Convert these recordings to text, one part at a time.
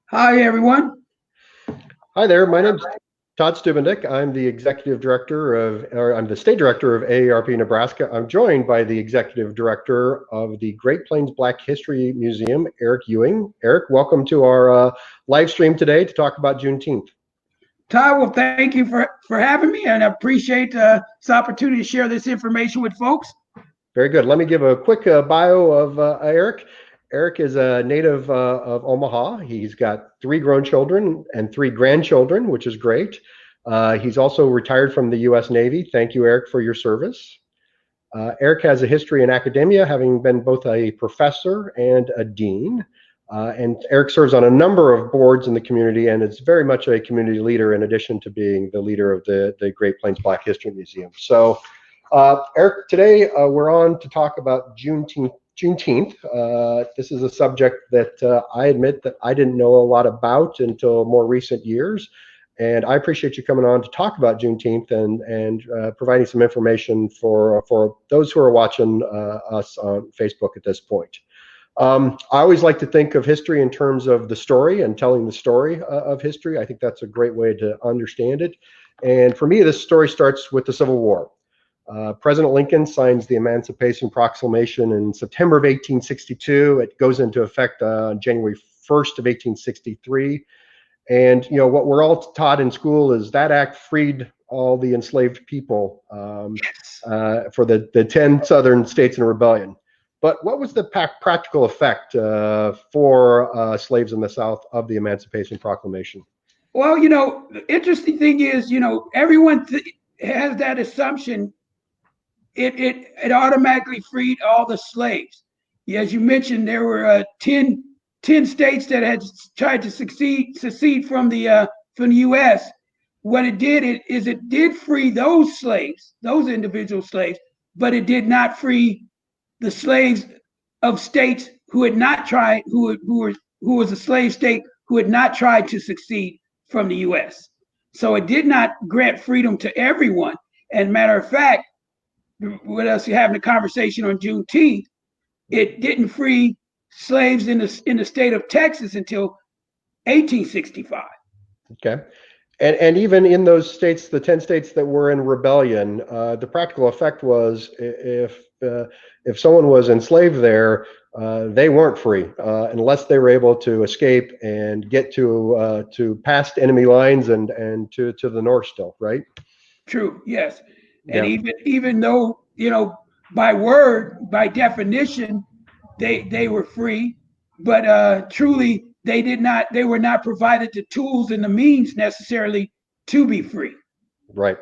Hi, everyone. Hi there, my name's Todd Stubendick. I'm the state director of AARP Nebraska. I'm joined by the executive director of the Great Plains Black History Museum, Eric Ewing. Eric, welcome to our live stream today to talk about Juneteenth. Todd, well, thank you for having me, and I appreciate this opportunity to share this information with folks. Very good. Let me give a quick bio of Eric. Eric is a native of Omaha. He's got 3 grown children and 3 grandchildren, which is great. He's also retired from the U.S. Navy. Thank you, Eric, for your service. Eric has a history in academia, having been both a professor and a dean. And Eric serves on a number of boards in the community and is very much a community leader in addition to being the leader of the Great Plains Black History Museum. So, Eric, today we're on to talk about Juneteenth. This is a subject that I admit that I didn't know a lot about until more recent years. And I appreciate you coming on to talk about Juneteenth and providing some information for those who are watching us on Facebook at this point. I always like to think of history in terms of the story and telling the story of history. I think that's a great way to understand it. And for me, this story starts with the Civil War. President Lincoln signs the Emancipation Proclamation in September of 1862. It goes into effect on January 1st of 1863. And you know what we're all taught in school is that act freed all the enslaved people for the 10 southern states in rebellion. But what was the practical effect for slaves in the South of the Emancipation Proclamation? Well, the interesting thing is, everyone has that assumption. It automatically freed all the slaves. As you mentioned, there were 10 states that had tried to secede from the U.S. What it did is it did free those slaves, those individual slaves, but it did not free the slaves of states who had not tried, who was a slave state who had not tried to secede from the U.S. So it did not grant freedom to everyone. And matter of fact, what else you having a conversation on Juneteenth? It didn't free slaves in the state of Texas until 1865. Okay. And even in those states, the 10 states that were in rebellion, the practical effect was if someone was enslaved there, they weren't free unless they were able to escape and get to past enemy lines and to the north still, right? True, yes. And Yeah. even though, by definition, they were free, but truly they were not provided the tools and the means necessarily to be free. Right.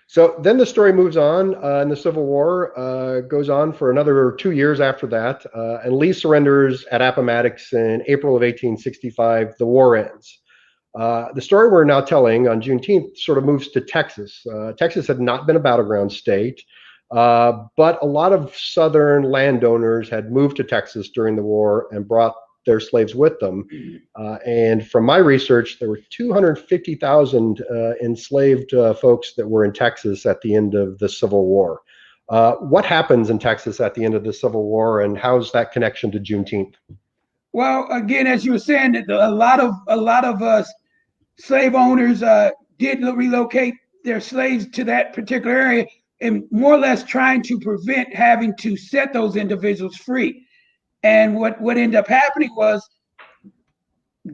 So then the story moves on, and the Civil War goes on for another 2 years after that, and Lee surrenders at Appomattox in April of 1865. The war ends. The story we're now telling on Juneteenth sort of moves to Texas. Texas had not been a battleground state, but a lot of Southern landowners had moved to Texas during the war and brought their slaves with them. And from my research, there were 250,000 enslaved folks that were in Texas at the end of the Civil War. What happens in Texas at the end of the Civil War, and how's that connection to Juneteenth? Well, again, as you were saying, a lot of slave owners did relocate their slaves to that particular area, and more or less trying to prevent having to set those individuals free. And what ended up happening was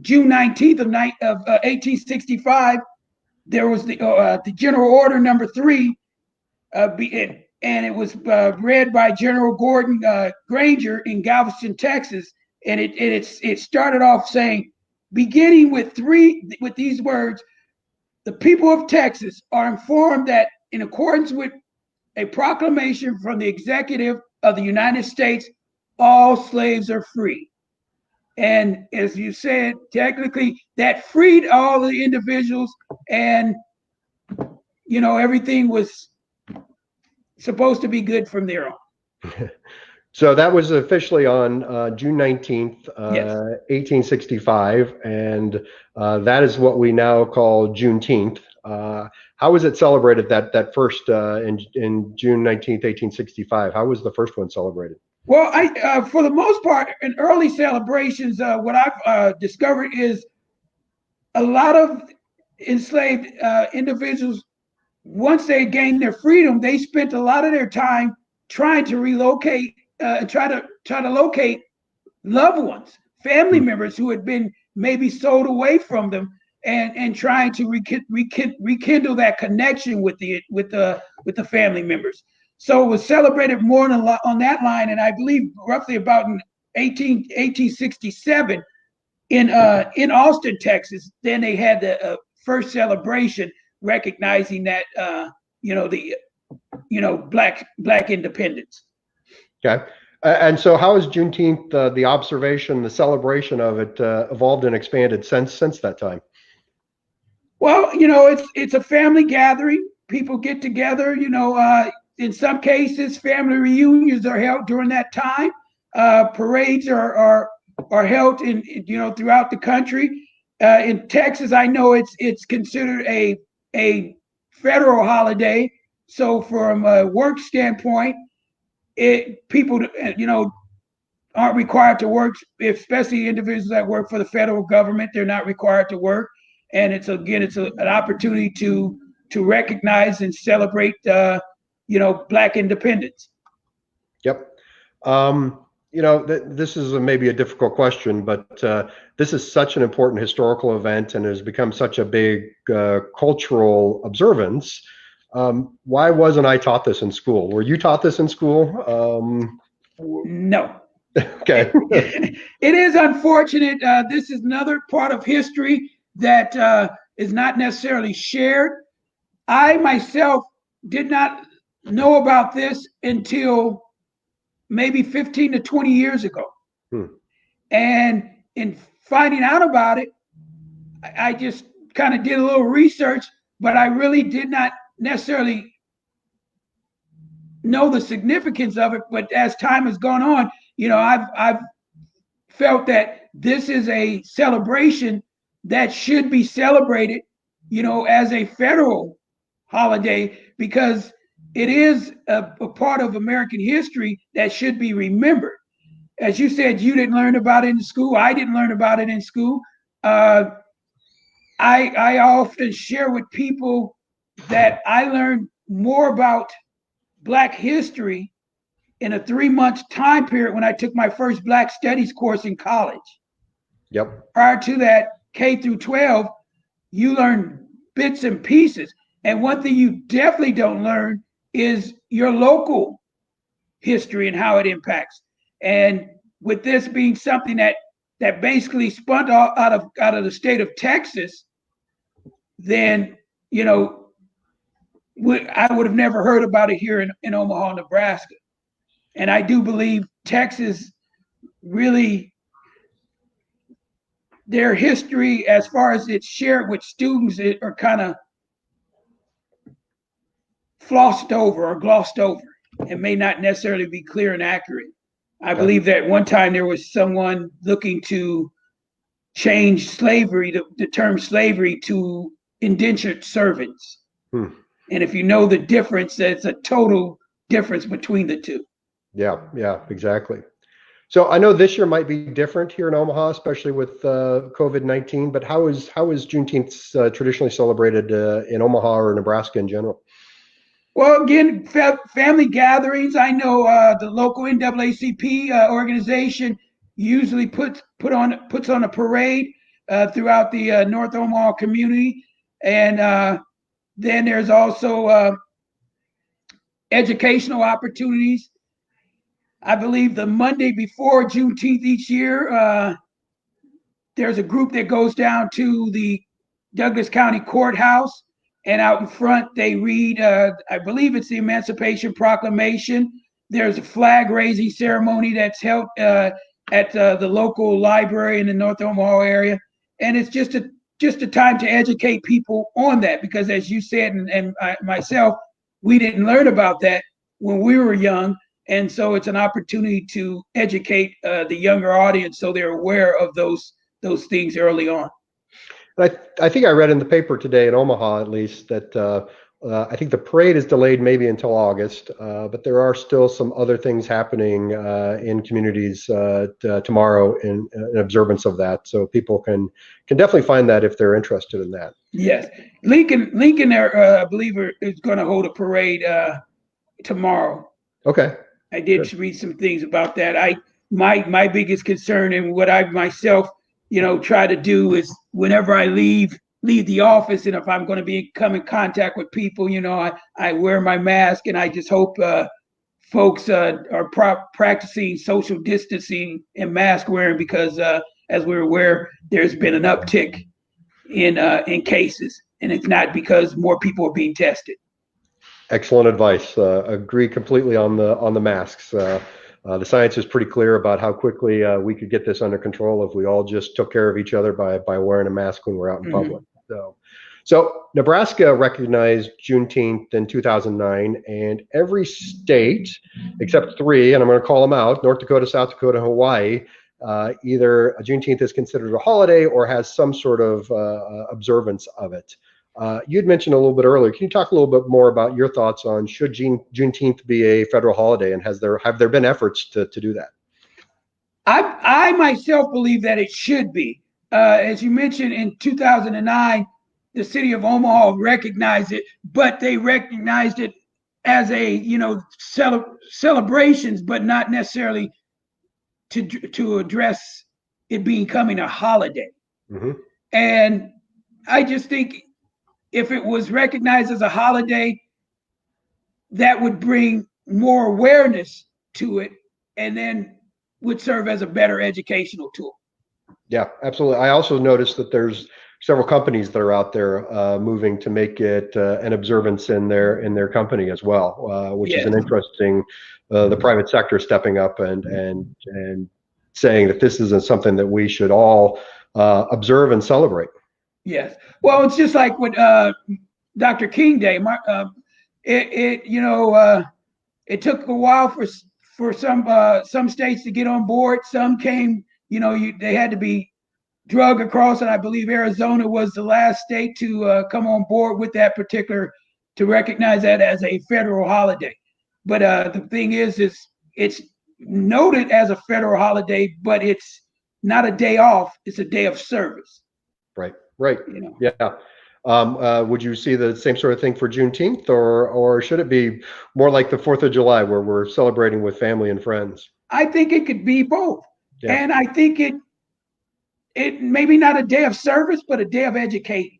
June 19th of 1865, there was the General Order number 3, and it was read by General Gordon Granger in Galveston, Texas. And it started off saying, beginning with these words, the people of Texas are informed that in accordance with a proclamation from the executive of the United States, all slaves are free. And as you said, technically that freed all the individuals, and everything was supposed to be good from there on. So that was officially on June 19th, Yes. 1865, and that is what we now call Juneteenth. How was it celebrated that first in June 19th, 1865? How was the first one celebrated? Well, for the most part, in early celebrations, what I've discovered is a lot of enslaved individuals, once they gained their freedom, they spent a lot of their time trying to relocate, try to locate loved ones, family Hmm. members who had been maybe sold away from them, and trying to rekindle that connection with the family members. So it was celebrated more on that line, and I believe roughly about in 1867 in Austin, Texas. Then they had the first celebration recognizing that the black independence. Okay. And so how has Juneteenth, the observation, the celebration of it, evolved and expanded since that time? Well, it's a family gathering. People get together. In some cases, family reunions are held during that time. Parades are held in throughout the country. In Texas, I know it's considered a federal holiday. So from a work standpoint, people aren't required to work, especially individuals that work for the federal government. They're not required to work, and it's an opportunity to recognize and celebrate black independence. Yep. This is maybe a difficult question, but this is such an important historical event and has become such a big cultural observance. Why wasn't I taught this in school? Were you taught this in school? No. Okay. It is unfortunate. This is another part of history that is not necessarily shared. I myself did not know about this until maybe 15 to 20 years ago. Hmm. And in finding out about it, I just kind of did a little research, but I really did not necessarily know the significance of it. But as time has gone on, I've felt that this is a celebration that should be celebrated, as a federal holiday, because it is a part of American history that should be remembered. As you said, you didn't learn about it in school. I didn't learn about it in school. I often share with people that I learned more about Black history in a 3 month time period when I took my first Black Studies course in college. Yep. Prior to that, K through 12, you learn bits and pieces. And one thing you definitely don't learn is your local history and how it impacts. And with this being something that basically spun out of the state of Texas, then I would have never heard about it here in Omaha, Nebraska. And I do believe Texas really, their history, as far as it's shared with students, are kind of flossed over or glossed over and may not necessarily be clear and accurate. I believe that one time there was someone looking to change slavery, the term slavery, to indentured servants. Hmm. And if you know the difference, it's a total difference between the two. Yeah, exactly. So I know this year might be different here in Omaha, especially with COVID-19. But how is Juneteenth traditionally celebrated in Omaha or Nebraska in general? Well, again, family gatherings. I know the local NAACP organization usually puts on a parade throughout the North Omaha community, and then there's also educational opportunities. I believe the Monday before Juneteenth each year, there's a group that goes down to the Douglas County Courthouse, and out in front they read, I believe it's the Emancipation Proclamation. There's a flag raising ceremony that's held at the local library in the North Omaha area, and it's just a time to educate people on that, because as you said, and myself, we didn't learn about that when we were young. And so it's an opportunity to educate the younger audience so they're aware of those things early on. I think I read in the paper today in Omaha, at least, that I think the parade is delayed maybe until August, but there are still some other things happening in communities tomorrow in observance of that. So people can definitely find that if they're interested in that. Yes, Lincoln, I believe, is going to hold a parade tomorrow. Okay. I did read some things about that. My biggest concern and what I myself, try to do is whenever I leave the office, and if I'm going to come in contact with people, I wear my mask, and I just hope folks are practicing social distancing and mask wearing, because as we're aware, there's been an uptick in cases, and it's not because more people are being tested. Excellent advice. Agree completely on the masks. The science is pretty clear about how quickly we could get this under control if we all just took care of each other by wearing a mask when we're out in public. So Nebraska recognized Juneteenth in 2009, and every state except 3, and I'm going to call them out: North Dakota, South Dakota, and Hawaii. Either Juneteenth is considered a holiday or has some sort of observance of it. You'd mentioned a little bit earlier. Can you talk a little bit more about your thoughts on should Juneteenth be a federal holiday, and have there been efforts to do that? I myself believe that it should be. As you mentioned, in 2009, the city of Omaha recognized it, but they recognized it as a celebrations, but not necessarily to address it becoming a holiday. And I just think if it was recognized as a holiday, that would bring more awareness to it, and then would serve as a better educational tool. Yeah, absolutely. I also noticed that there's several companies that are out there moving to make it an observance in their company as well, which is an interesting. The private sector stepping up and saying that this isn't something that we should all observe and celebrate. Yes. Well, it's just like with Dr. King Day. It took a while for some states to get on board. Some came, they had to be drug across, and I believe Arizona was the last state to come on board with that particular, to recognize that as a federal holiday. But the thing is it's noted as a federal holiday, but it's not a day off. It's a day of service. Right. Yeah. Would you see the same sort of thing for Juneteenth, or should it be more like the 4th of July, where we're celebrating with family and friends? I think it could be both. Yeah. And I think it maybe not a day of service, but a day of educating.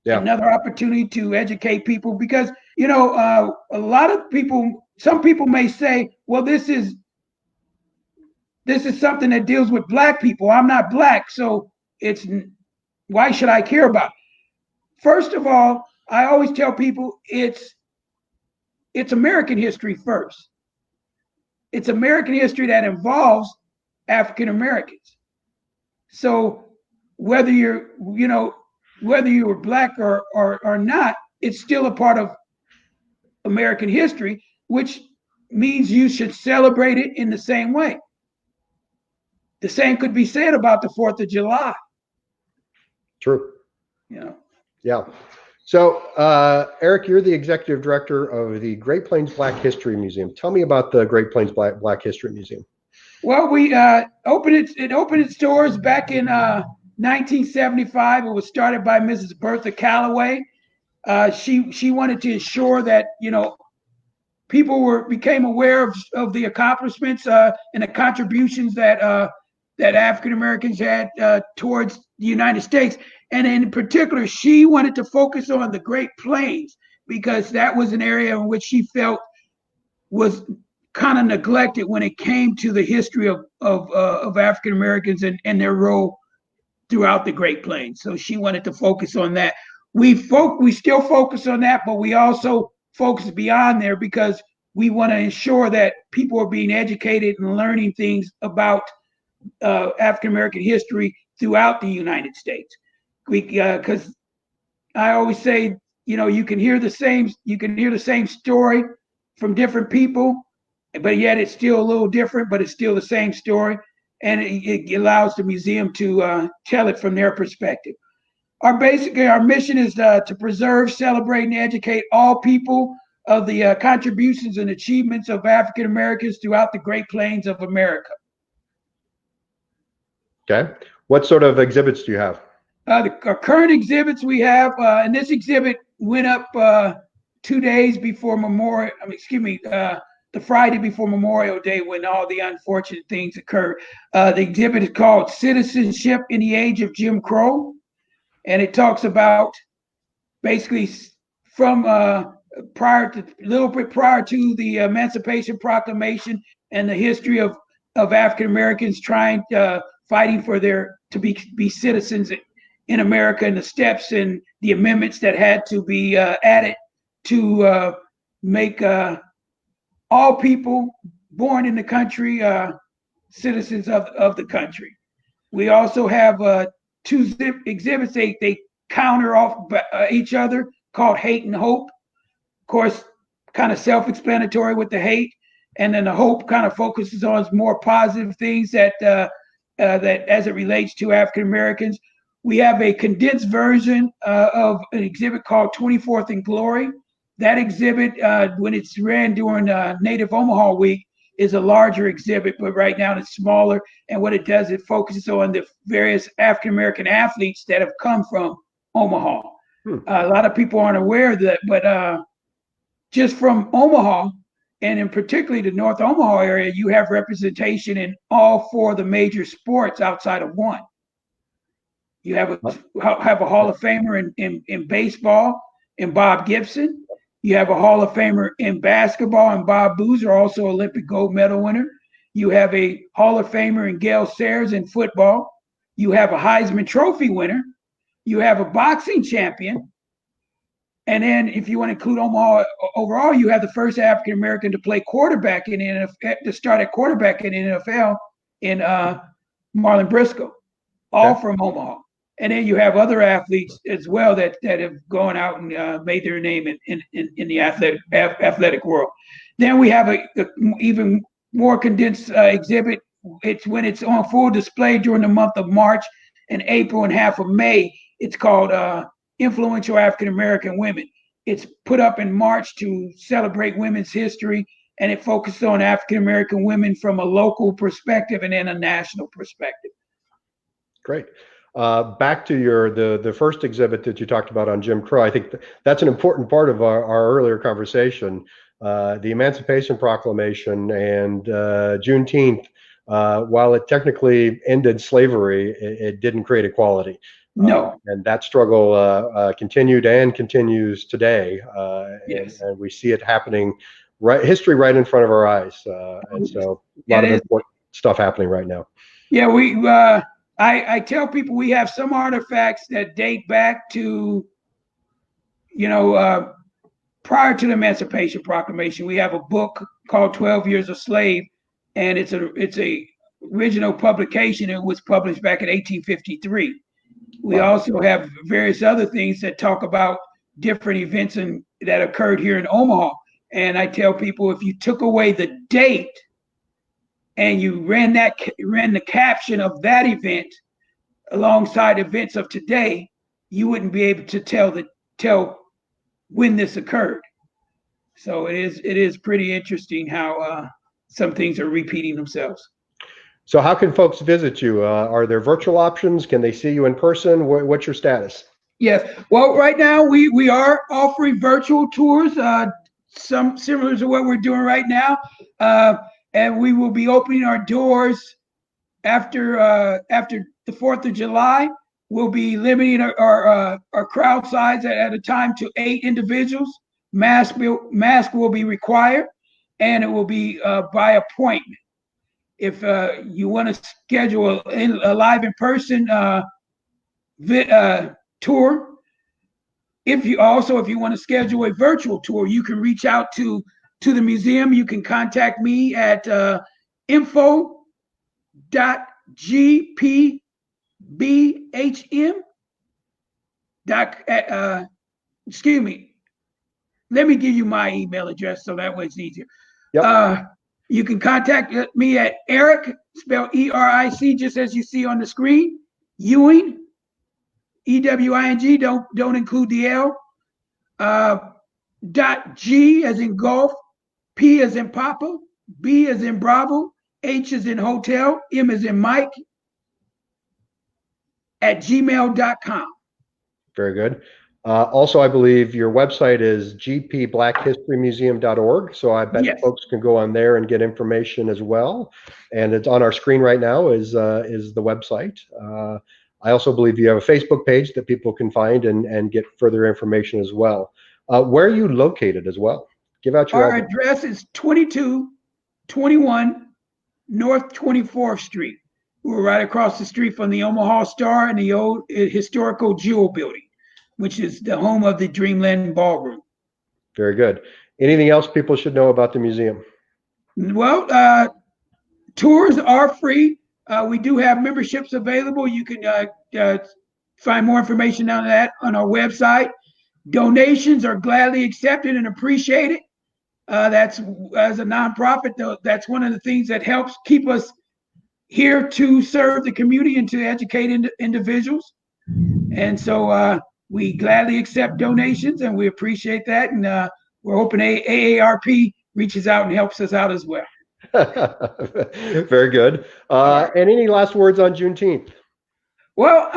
Yeah. Another opportunity to educate people, because, a lot of people, some people may say, well, this is something that deals with Black people. I'm not Black, so why should I care about it? First of all, I always tell people it's American history first. It's American history that involves African Americans. So whether you were Black or not, it's still a part of American history, which means you should celebrate it in the same way. The same could be said about the 4th of July. True. Yeah. So, Eric, you're the executive director of the Great Plains Black History Museum. Tell me about the Great Plains Black History Museum. Well, we opened its doors back in 1975. It was started by Mrs. Bertha Calloway. She wanted to ensure that people became aware of the accomplishments and the contributions that African Americans had towards the United States. And in particular, she wanted to focus on the Great Plains, because that was an area in which she felt was kind of neglected when it came to the history of African Americans and their role throughout the Great Plains. So she wanted to focus on that. We still focus on that, but we also focus beyond there, because we want to ensure that people are being educated and learning things about African American history throughout the United States. Because I always say, you can hear the same story from different people, but yet it's still a little different, but it's still the same story, and it allows the museum to tell it from their perspective. Our mission is to preserve, celebrate, and educate all people of the contributions and achievements of African Americans throughout the Great Plains of America. Okay. What sort of exhibits do you have? Our current exhibits we have, and this exhibit went up 2 days before Memorial. The Friday before Memorial Day, when all the unfortunate things occurred. The exhibit is called "Citizenship in the Age of Jim Crow," and it talks about basically from a little bit prior to the Emancipation Proclamation and the history of African Americans fighting for to be citizens in America, and the steps and the amendments that had to be added to make all people born in the country citizens of the country. We also have two exhibits. They counter off each other, called Hate and Hope. Of course, kind of self-explanatory with the hate, and then the hope kind of focuses on more positive things that as it relates to African Americans. We have a condensed version of an exhibit called 24th and Glory. That exhibit, when it's ran during Native Omaha Week, is a larger exhibit, but right now it's smaller. And what it does, it focuses on the various African American athletes that have come from Omaha. A lot of people aren't aware of that, but just from Omaha, and in particularly the North Omaha area, you have representation in all four of the major sports outside of one. You have a Hall of Famer in baseball, in Bob Gibson. You have a Hall of Famer in basketball, and Bob Boozer, also Olympic gold medal winner. You have a Hall of Famer in Gail Sayers in football. You have a Heisman Trophy winner. You have a boxing champion. And then if you want to include Omaha overall, you have the first African American to play quarterback in the NFL, to start at quarterback in the NFL, in Marlon Briscoe, all from Omaha. And then you have other athletes as well that have gone out and made their name in the athletic world. Then we have a even more condensed exhibit. It's when it's on full display during the month of March and April and half of May. It's called Influential African American Women. It's put up in March to celebrate women's history, and it focuses on African American women from a local perspective and then a national perspective. Great. Back to the first exhibit that you talked about on Jim Crow. I think that's an important part of our earlier conversation. The Emancipation Proclamation and Juneteenth, while it technically ended slavery, it didn't create equality. No. And that struggle continued and continues today. Yes. And we see it happening, history right in front of our eyes. And so a lot of important stuff happening right now. Yeah, I tell people we have some artifacts that date back to, prior to the Emancipation Proclamation. We have a book called 12 Years a Slave, and it's a original publication. It was published back in 1853. We also have various other things that talk about different events that occurred here in Omaha. And I tell people, if you took away the date and you ran the caption of that event alongside events of today, you wouldn't be able to tell when this occurred. So it is pretty interesting how some things are repeating themselves. So how can folks visit you? Are there virtual options? Can they see you in person? What's your status? Yes. Well, right now we are offering virtual tours, some similar to what we're doing right now. And we will be opening our doors after the 4th of July. We'll be limiting our crowd size at a time to 8 individuals. Mask will be required, and it will be by appointment. If you want to schedule a live in-person tour, if you want to schedule a virtual tour, you can reach out to the museum. You can contact me at info.gpbhm. Excuse me. Let me give you my email address so that way it's easier. Yep. You can contact me at Eric, spelled E-R-I-C, just as you see on the screen, Ewing, EWING, don't include the L. .G as in golf, P as in Papa, B as in Bravo, H as in hotel, M as in Mike, at gmail.com. Very good. Also, I believe your website is gpblackhistorymuseum.org. So I bet Yes. folks can go on there and get information as well. And it's on our screen right now is the website. I also believe you have a Facebook page that people can find and get further information as well. Where are you located as well? Give out your Our address is 2221 North 24th Street. We're right across the street from the Omaha Star and the old historical Jewel building, which is the home of the Dreamland Ballroom. Very good. Anything else people should know about the museum? Well, tours are free. We do have memberships available. You can find more information on that on our website. Donations are gladly accepted and appreciated. That's as a nonprofit, though, that's one of the things that helps keep us here to serve the community and to educate individuals. And so we gladly accept donations, and we appreciate that. And we're hoping AARP reaches out and helps us out as well. Very good. And any last words on Juneteenth? Well,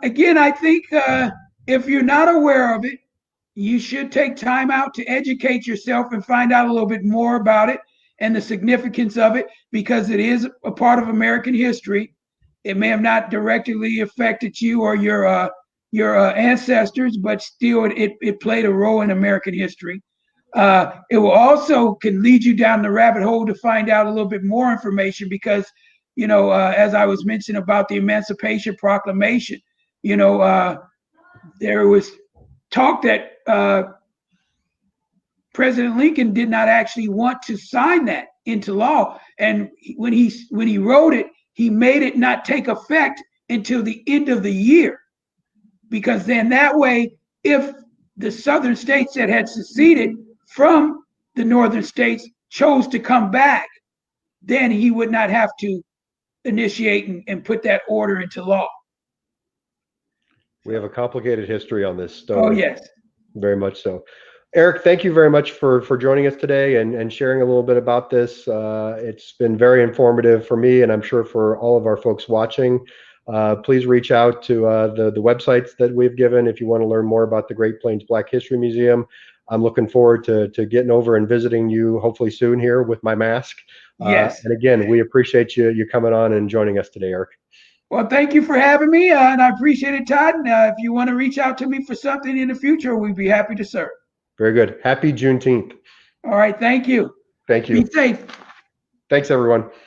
again, I think if you're not aware of it, you should take time out to educate yourself and find out a little bit more about it and the significance of it, because it is a part of American history. It may have not directly affected you or your ancestors, but still it played a role in American history. It will also can lead you down the rabbit hole to find out a little bit more information, because, as I was mentioning about the Emancipation Proclamation, there was talk that President Lincoln did not actually want to sign that into law. And when he wrote it, he made it not take effect until the end of the year, because then that way, if the southern states that had seceded from the northern states chose to come back, then he would not have to initiate and put that order into law. We have a complicated history on this story. Oh, yes. Very much so. Eric, thank you very much for joining us today and sharing a little bit about this. It's been very informative for me, and I'm sure for all of our folks watching. Please reach out to the websites that we've given if you want to learn more about the Great Plains Black History Museum. I'm looking forward to getting over and visiting you hopefully soon here with my mask. Yes. And again, we appreciate you coming on and joining us today, Eric. Well, thank you for having me, and I appreciate it, Todd. And if you want to reach out to me for something in the future, we'd be happy to serve. Very good. Happy Juneteenth. All right. Thank you. Thank you. Be safe. Thanks, everyone.